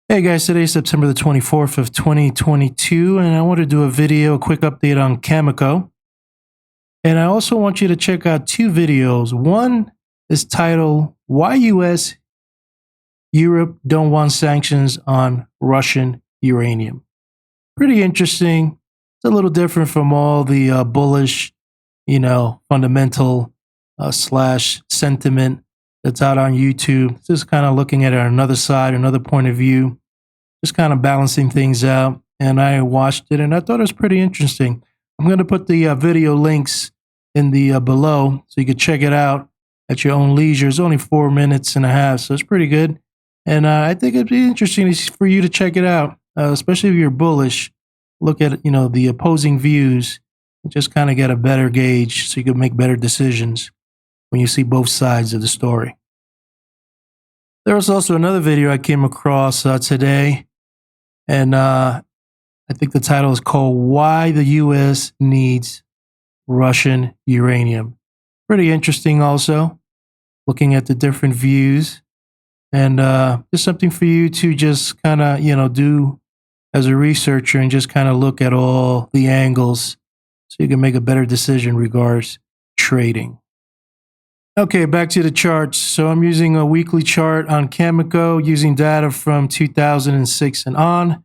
Hey guys, today is September the 24th of 2022, and I want to do a quick update on Cameco. And I also want you to check out two videos. One is titled, Why US, Europe Don't Want Sanctions on Russian Uranium. Pretty interesting. It's a little different from all the bullish, fundamental slash sentiment that's out on YouTube. Just kind of looking at it on another side, another point of view, just kind of balancing things out. And I watched it and I thought it was pretty interesting. I'm going to put the video links in the below so you can check it out at your own leisure. It's only 4.5 minutes, so it's pretty good. And I think it'd be interesting for you to check it out, especially if you're bullish. Look at the opposing views and just kind of get a better gauge so you can make better decisions when you see both sides of the story. There was also another video I came across today, and I think the title is called Why the U.S. Needs Russian Uranium. Pretty interesting also, looking at the different views, and just something for you to just kind of, do as a researcher and just kind of look at all the angles so you can make a better decision regards trading. Okay, back to the charts. So I'm using a weekly chart on Cameco using data from 2006 and on.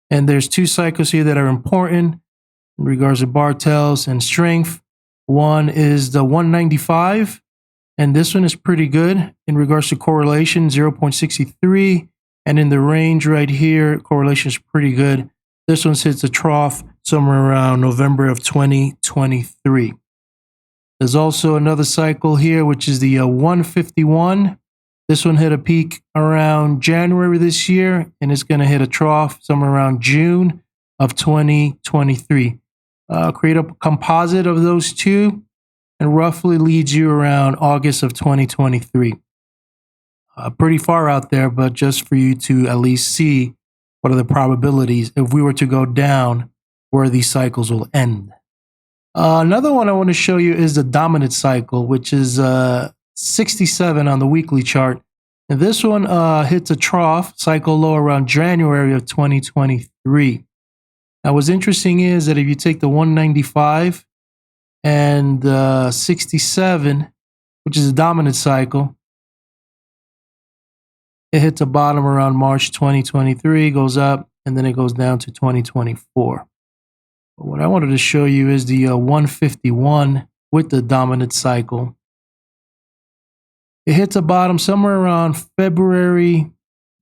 And there's two cycles here that are important in regards to bar tails and strength. One is the 195, and this one is pretty good in regards to correlation, 0.63. And in the range right here, correlation is pretty good. This one hits a trough somewhere around November of 2023. There's also another cycle here, which is the 151. This one hit a peak around January this year, and it's going to hit a trough somewhere around June of 2023. Create a composite of those two, and roughly leads you around August of 2023. Pretty far out there, but just for you to at least see what are the probabilities if we were to go down, where these cycles will end. Another one I want to show you is the dominant cycle, which is 67 on the weekly chart. And this one hits a trough cycle low around January of 2023. Now, what's interesting is that if you take the 195 and 67, which is a dominant cycle, it hits a bottom around March 2023, goes up, and then it goes down to 2024. But what I wanted to show you is the 151 with the dominant cycle. It hits a bottom somewhere around February,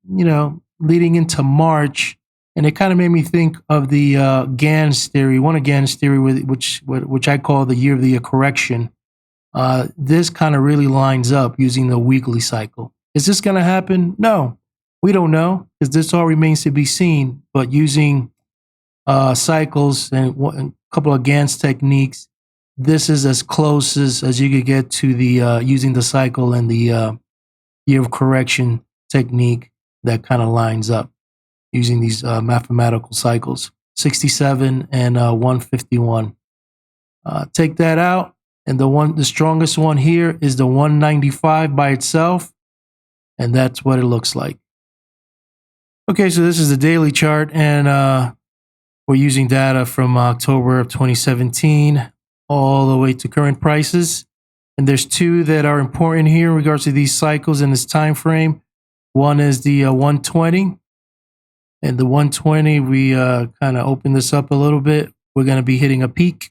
leading into March. And it kind of made me think of the Gann Theory, one of Gann's theory, which I call the year of the correction. This kind of really lines up using the weekly cycle. Is this going to happen? No, we don't know, because this all remains to be seen. But using cycles and a couple of Gann's techniques, this is as close as you could get to the using the cycle and the year of correction technique that kind of lines up using these mathematical cycles, 67 and 151. Take that out, and the strongest one here is the 195 by itself, and that's what it looks like. Okay, so this is the daily chart, and we're using data from October of 2017 all the way to current prices. And there's two that are important here in regards to these cycles in this time frame. One is the 120. And the 120, we kind of open this up a little bit. We're going to be hitting a peak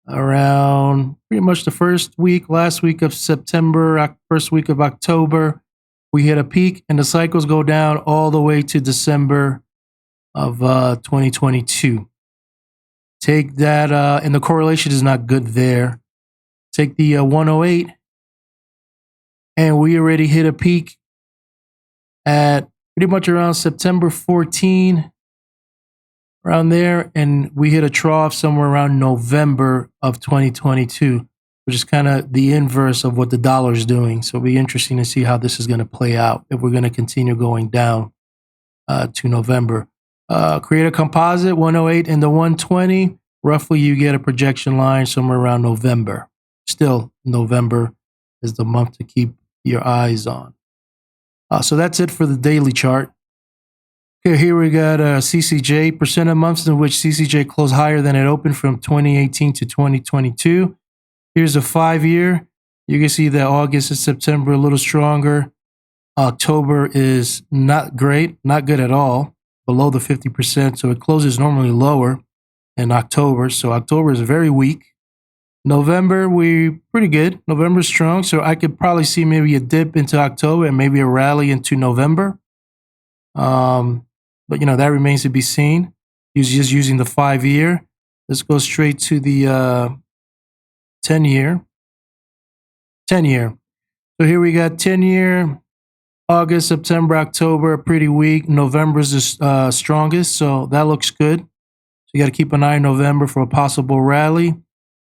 around pretty much the last week of September, first week of October. We hit a peak, and the cycles go down all the way to December of 2022. Take that, and the correlation is not good there. Take the 108, and we already hit a peak at pretty much around September 14, around there, and we hit a trough somewhere around November of 2022, which is kind of the inverse of what the dollar is doing. So it'll be interesting to see how this is going to play out if we're going to continue going down to November. Create a composite, 108 and the 120. Roughly, you get a projection line somewhere around November. Still, November is the month to keep your eyes on. So that's it for the daily chart. Okay, here we got CCJ, percent of months in which CCJ closed higher than it opened from 2018 to 2022. Here's a 5-year. You can see that August and September a little stronger. October is not great, not good at all, below the 50%. So it closes normally lower in October. So October is very weak. November, we pretty good. November's strong. So I could probably see maybe a dip into October and maybe a rally into November. But, you know, that remains to be seen. He's just using the 5-year. Let's go straight to the 10-year. 10-year. So here we got 10-year, August, September, October, pretty weak. November's the strongest, so that looks good. So you got to keep an eye on November for a possible rally.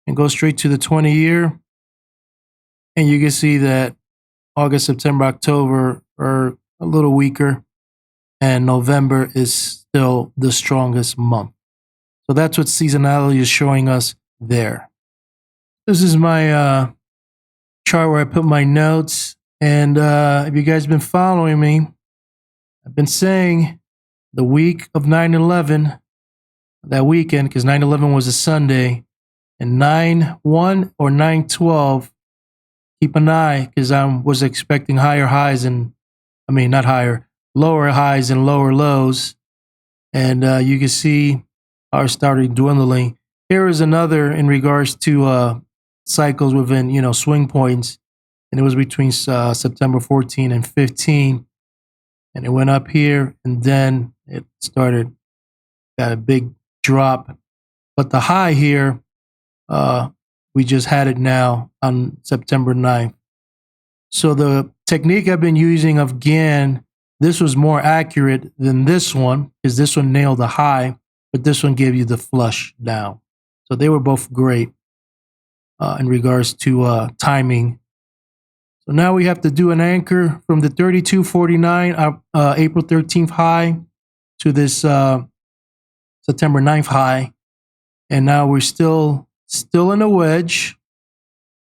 And go straight to the 20-year. And you can see that August, September, October are a little weaker. And November is still the strongest month. So that's what seasonality is showing us there. This is my chart where I put my notes. And if you guys have been following me, I've been saying the week of 9/11, that weekend, because 9/11 was a Sunday, and 9/1 or 9/12, keep an eye, because I was expecting higher highs and, not higher, lower highs and lower lows. And you can see ours started dwindling. Here is another in regards to cycles within, swing points. And it was between September 14 and 15. And it went up here, and then it got a big drop. But the high here, we just had it now on September 9th. So the technique I've been using of Gann, this was more accurate than this one, because this one nailed the high, but this one gave you the flush down. So they were both great in regards to timing. So now we have to do an anchor from the 32.49 April 13th high to this September 9th high. And now we're still in a wedge.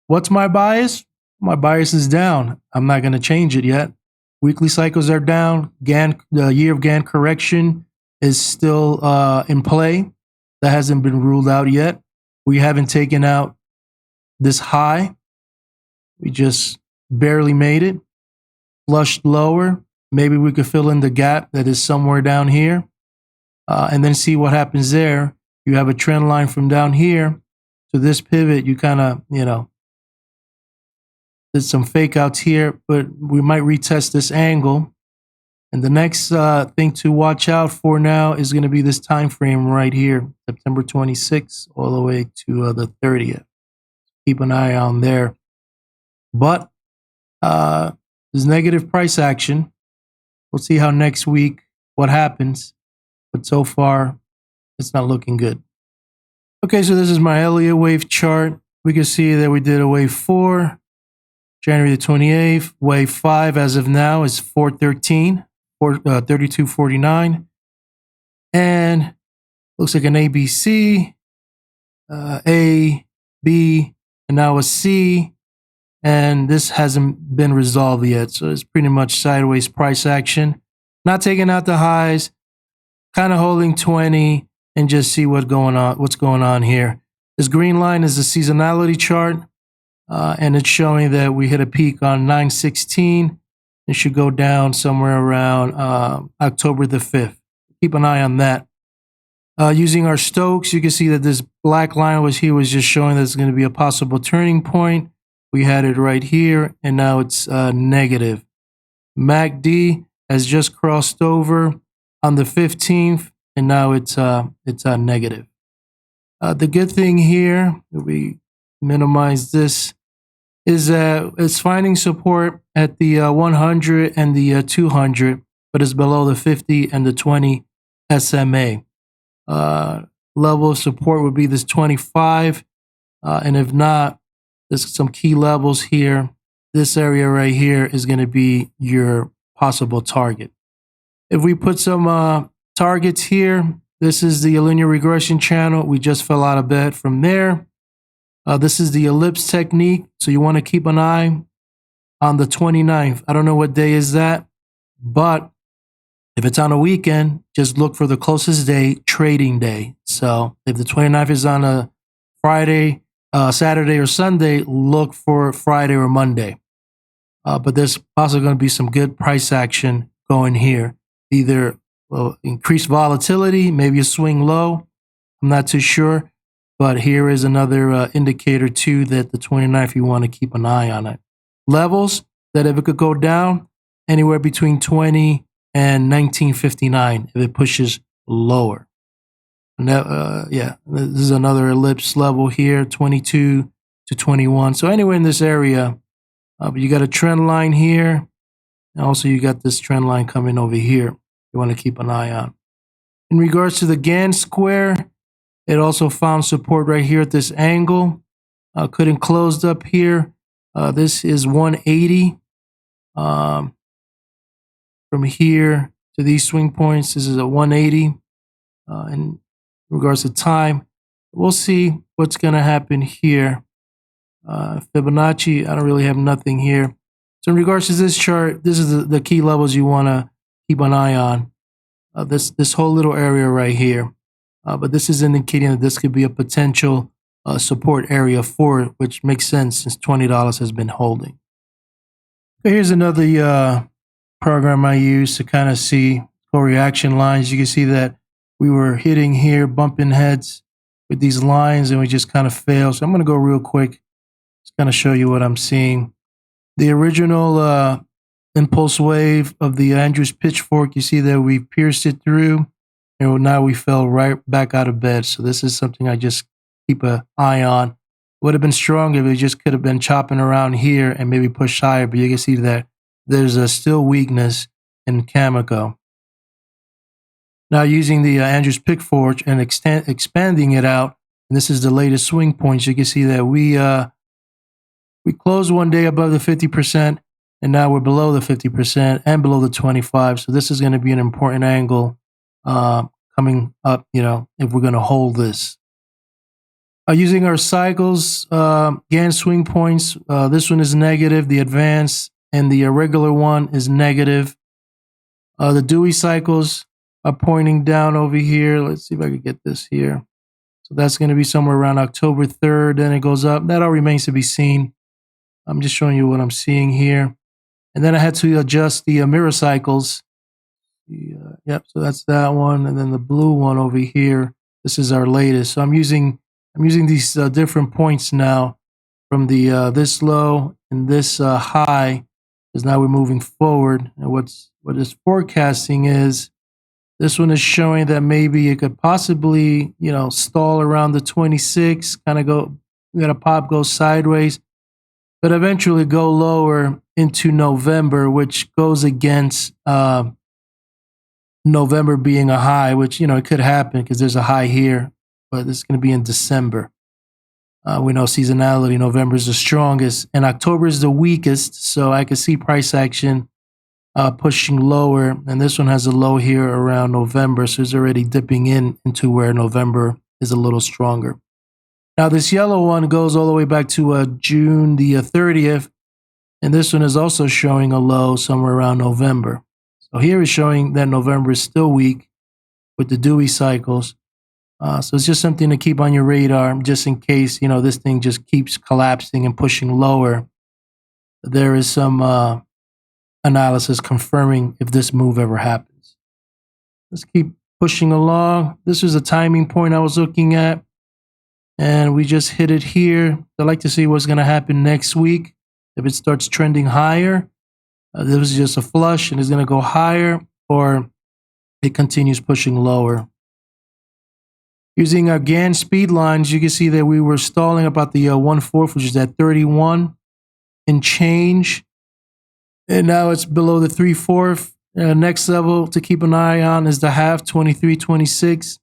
What's my bias? My bias is down. I'm not going to change it yet. Weekly cycles are down. The year of Gann correction is still in play. That hasn't been ruled out yet. We haven't taken out this high. We just barely made it. Flushed lower. Maybe we could fill in the gap that is somewhere down here. And then see what happens there. You have a trend line from down here to this pivot. You kind of, did some fake outs here, but we might retest this angle. And the next thing to watch out for now is going to be this time frame right here, September 26th all the way to the 30th. Keep an eye on there. But there's negative price action. We'll see how next week what happens. But so far, it's not looking good. Okay, so this is my Elliott wave chart. We can see that we did a wave 4. January the 28th, wave 5 as of now is 413, 32.49. And looks like an ABC, A, B, and now a C. And this hasn't been resolved yet. So it's pretty much sideways price action. Not taking out the highs, kind of holding 20 and just see what's going on here. This green line is the seasonality chart. And it's showing that we hit a peak on 9/16. It should go down somewhere around October the 5th. Keep an eye on that. Using our Stokes, you can see that this black line was just showing that it's going to be a possible turning point. We had it right here, and now it's negative. MACD has just crossed over on the 15th, and now it's negative. The good thing here, we minimize this, is that it's finding support at the 100 and the 200, but it's below the 50 and the 20 SMA. Level of support would be this 25, and if not, there's some key levels here. This area right here is going to be your possible target. If we put some targets here, this is the linear regression channel. We just fell out of bed from there. This is the ellipse technique, so you want to keep an eye on the 29th. I don't know what day is that, but If it's on a weekend, just look for the closest day, trading day. So if the 29th is on a Friday, Saturday, or Sunday, look for Friday or Monday. But there's also going to be some good price action going here. Either increased volatility, maybe a swing low. I'm not too sure. But here is another indicator too that the 29th, you want to keep an eye on it. Levels that if it could go down anywhere between 20 and 1959 if it pushes lower. And that, yeah, this is another ellipse level here, 22 to 21. So anywhere in this area, but you got a trend line here. And also you got this trend line coming over here you want to keep an eye on. In regards to the Gann square, it also found support right here at this angle. Couldn't close up here. This is 180. From here to these swing points, this is a 180. In regards to time, we'll see what's going to happen here. Fibonacci, I don't really have nothing here. So in regards to this chart, this is the key levels you want to keep an eye on. This whole little area right here. But this is indicating that this could be a potential support area for it, which makes sense since $20 has been holding. So here's another program I use to kind of see co-reaction lines. You can see that we were hitting here, bumping heads with these lines, and we just kind of failed. So I'm going to go real quick, just kind of show you what I'm seeing. The original impulse wave of the Andrews Pitchfork, you see that we pierced it through, and now we fell right back out of bed. So this is something I just keep an eye on. Would have been stronger if it just could have been chopping around here and maybe pushed higher, but you can see that there's a still weakness in Cameco. Now using the Andrews Pitchfork and expanding it out, and this is the latest swing points, you can see that we closed one day above the 50%, and now we're below the 50% and below the 25. So this is going to be an important angle coming up, if we're going to hold this. Using our cycles, Gann swing points, this one is negative, the advanced, and the irregular one is negative. The Dewey cycles are pointing down over here. Let's see if I can get this here. So that's going to be somewhere around October 3rd, then it goes up. That all remains to be seen. I'm just showing you what I'm seeing here. And then I had to adjust the mirror cycles. Yep, so that's that one. And then the blue one over here, this is our latest. So I'm using these different points now from the this low and this high, because now we're moving forward. And what is forecasting is this one is showing that maybe it could possibly, stall around the 26, kind of go, we got a pop, go sideways, but eventually go lower into November, which goes against November being a high, which, it could happen because there's a high here, but it's going to be in December. We know seasonality, November is the strongest and October is the weakest. So I can see price action pushing lower. And this one has a low here around November. So it's already dipping into where November is a little stronger. Now this yellow one goes all the way back to June the 30th. And this one is also showing a low somewhere around November. So here is showing that November is still weak with the Dewey cycles. So it's just something to keep on your radar, just in case, this thing just keeps collapsing and pushing lower. There is some analysis confirming if this move ever happens. Let's keep pushing along. This is a timing point I was looking at, and we just hit it here. I'd like to see what's going to happen next week. If it starts trending higher, this is just a flush and it's going to go higher, or it continues pushing lower. Using our Gann speed lines, you can see that we were stalling about the 1/4, which is at 31 and change. And now it's below the 3/4. Next level to keep an eye on is the half, 23.26.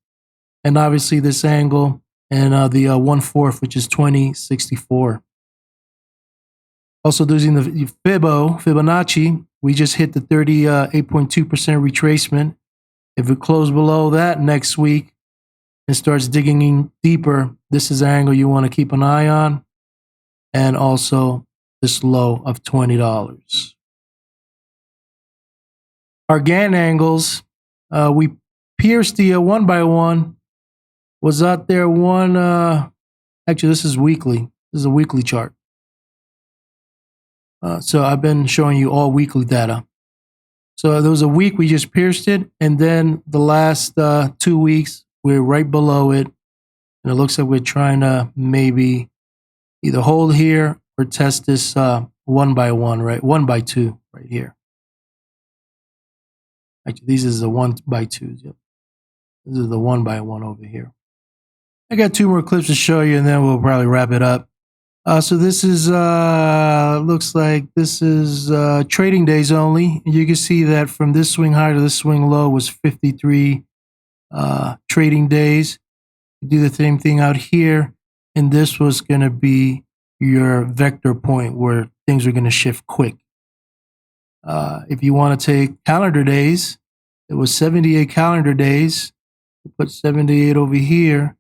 And obviously this angle and the 1/4, which is 20.64. Also using the Fibonacci, we just hit the 38.2% retracement. If we close below that next week, and starts digging in deeper, this is an angle you want to keep an eye on, and also this low of $20. our Gann angles, we pierced the 1 by 1, was out there one, actually this is weekly. This is a weekly chart. So I've been showing you all weekly data. So there was a week we just pierced it, and then the last 2 weeks we're right below it, and it looks like we're trying to maybe either hold here or test this 1 by 1, right? 1 by 2 right here. Actually, these is the 1 by 2s. Yep. This is the 1 by 1 over here. I got 2 more clips to show you, and then we'll probably wrap it up. So this is, looks like this is trading days only. You can see that from this swing high to this swing low was 53 trading days. You do the same thing out here, and this was going to be your vector point where things are going to shift quick. If you want to take calendar days, it was 78 calendar days. We put 78 over here,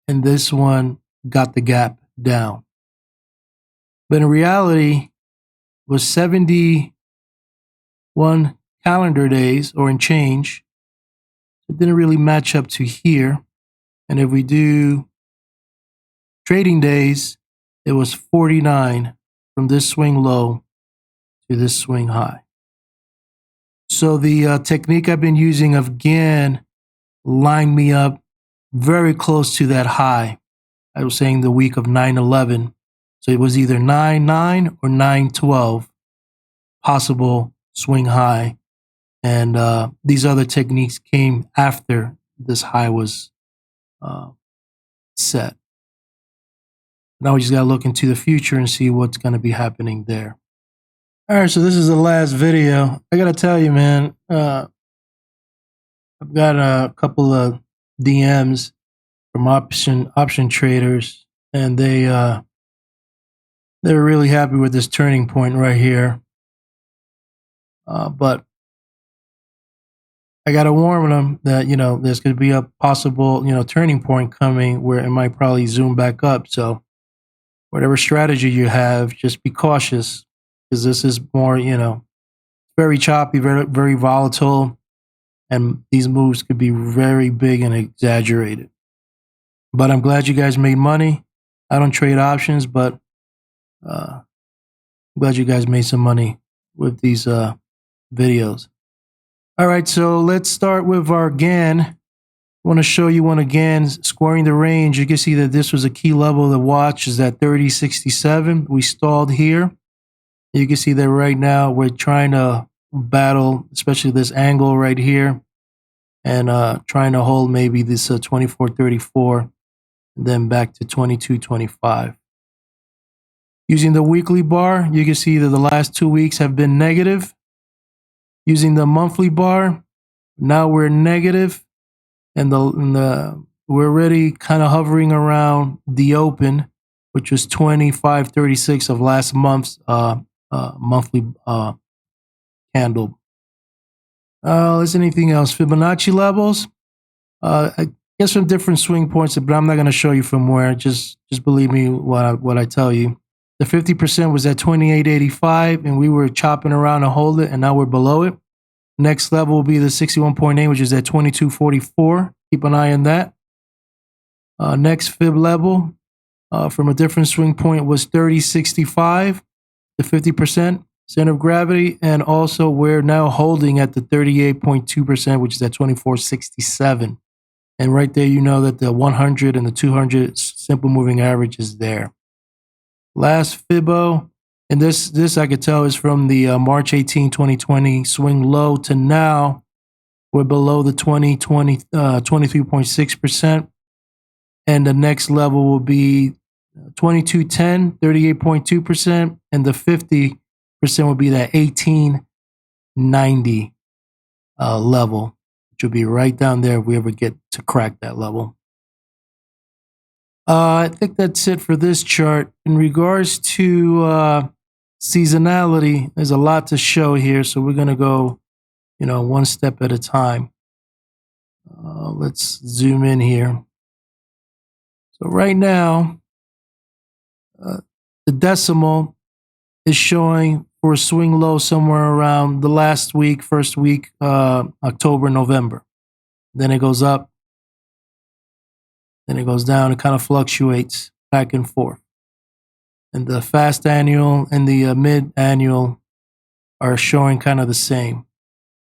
and this one got the gap down. But in reality, it was 71 calendar days or in change. It didn't really match up to here. And if we do trading days, it was 49 from this swing low to this swing high. So the technique I've been using of Gann lined me up very close to that high. I was saying the week of 9/11. So it was either 9/9 or 9/12 possible swing high. And these other techniques came after this high was set. Now we just got to look into the future and see what's going to be happening there. All right, so this is the last video. I got to tell you, man, I've got a couple of DMs from option traders, and they're really happy with this turning point right here. But I got to warn them that, there's going to be a possible, turning point coming where it might probably zoom back up. So whatever strategy you have, just be cautious, because this is more, very choppy, very, very volatile. And these moves could be very big and exaggerated. But I'm glad you guys made money. I don't trade options, but I'm glad you guys made some money with these videos. All right, so let's start with our Gann. I want to show you one again, squaring the range. You can see that this was a key level to watch, is at 30.67. We stalled here. You can see that right now we're trying to battle, especially this angle right here, and trying to hold maybe this 24.34, and then back to 22.25. Using the weekly bar, you can see that the last 2 weeks have been negative. Using the monthly bar, now we're negative, and we're already kind of hovering around the open, which was 25.36 of last month's monthly candle. Is anything else? Fibonacci levels. I guess from different swing points, but I'm not going to show you from where. Just believe me what I tell you. The 50% was at 28.85, and we were chopping around to hold it, and now we're below it. Next level will be the 61.8, which is at 22.44. Keep an eye on that. Next fib level from a different swing point was 30.65, the 50% center of gravity, and also we're now holding at the 38.2%, which is at 24.67. And right there, you know that the 100 and the 200 simple moving average is there. Last Fibo, and this I could tell is from the March 18, 2020 swing low to now. We're below the 23.6%. And the next level will be 2210, 38.2%. And the 50% will be that 1890 level, which will be right down there if we ever get to crack that level. I think that's it for this chart. In regards to seasonality, there's a lot to show here, so we're going to go, one step at a time. Let's zoom in here. So right now, the decimal is showing for a swing low somewhere around the last week, first week, October, November. Then it goes up, then it goes down. It kind of fluctuates back and forth. And the fast annual and the mid annual are showing kind of the same.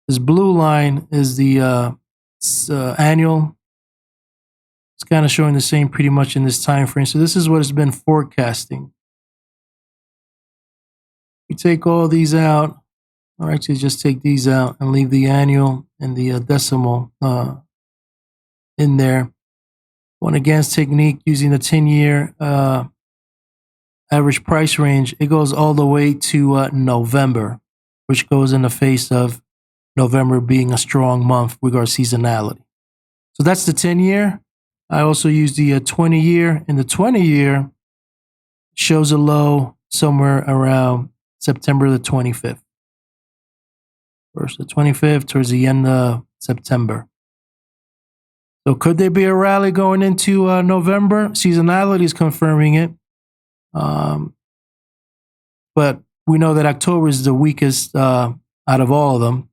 This blue line is the annual. It's kind of showing the same pretty much in this time frame. So this is what it's been forecasting. You take all these out, or actually just take these out and leave the annual and the decimal in there. One against technique using the 10-year average price range, it goes all the way to November, which goes in the face of November being a strong month with our seasonality. So that's the 10-year. I also use the 20-year, and the 20-year shows a low somewhere around September the 25th. First the 25th towards the end of September. So could there be a rally going into November? Seasonality is confirming it. But we know that October is the weakest out of all of them.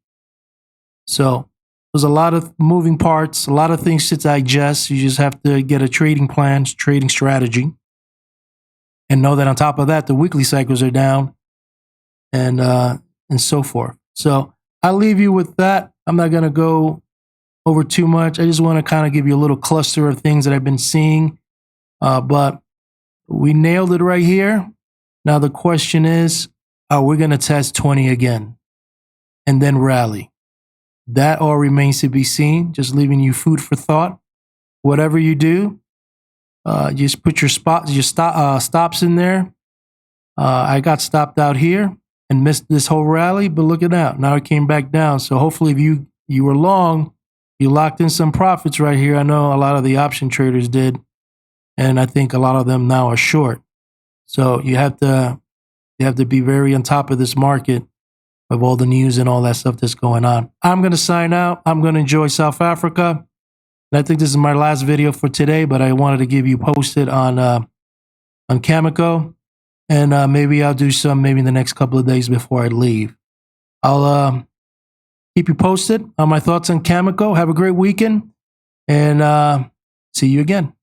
So there's a lot of moving parts, a lot of things to digest. You just have to get a trading plan, trading strategy, and know that on top of that, the weekly cycles are down and so forth. So I'll leave you with that. I'm not going to go over too much. I just want to kind of give you a little cluster of things that I've been seeing. But we nailed it right here. Now the question is, are we going to test 20 again and then rally? That all remains to be seen. Just leaving you food for thought. Whatever you do, just put your stops in there. I got stopped out here and missed this whole rally, but look at that. Now it came back down. So hopefully if you were long, you locked in some profits right here. I know a lot of the option traders did, and I think a lot of them now are short. So you have to be very on top of this market of all the news and all that stuff that's going on. I'm going to sign out. I'm going to enjoy South Africa. And I think this is my last video for today, but I wanted to give you posted on Cameco. And maybe I'll do some maybe in the next couple of days before I leave. I'll keep you posted on my thoughts on Cameco. Have a great weekend, and see you again.